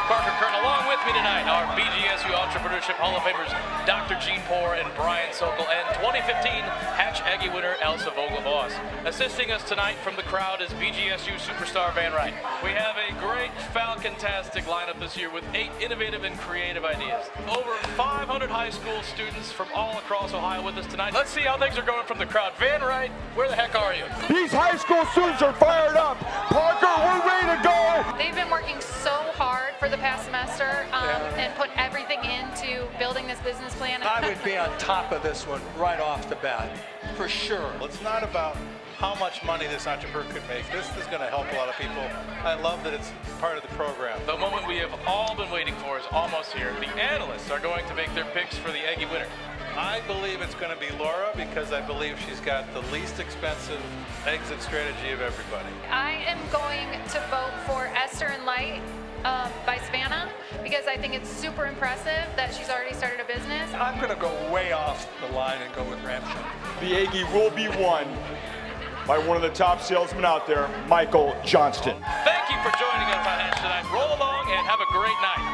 Parker Kern. Along with me tonight, our BGSU Entrepreneurship Hall of Famers, Dr. Gene Poor and Brian Sokol, and 2015 Hatch Eggy winner Elsa Vogelvoss. Assisting us tonight from the crowd is BGSU superstar Van Wright. We have a great Falcon-tastic lineup this year with 8 innovative and creative ideas. Over 500 high school students from all across Ohio with us tonight. Let's see how things are going from the crowd. Van Wright, where the heck are you? These high school students are fired up. Parker, we're ready to go. They've been working so hard for the past semester and put everything into building this business plan. I would be on top of this one right off the bat, for sure. It's not about how much money this entrepreneur could make. This is going to help a lot of people. I love that it's part of the program. The moment we have all been waiting for is almost here. The analysts are going to make their picks for the Eggy winner. I believe it's going to be Laura because I believe she's got the least expensive exit strategy of everybody. I am going to vote for Esther and Light by Savannah because I think it's super impressive that she's already started a business. I'm going to go way off the line and go with Ramshaw. The Eggy will be won by one of the top salesmen out there, Michael Johnston. Thank you for joining us on HatchTonight. Roll along and have a great night.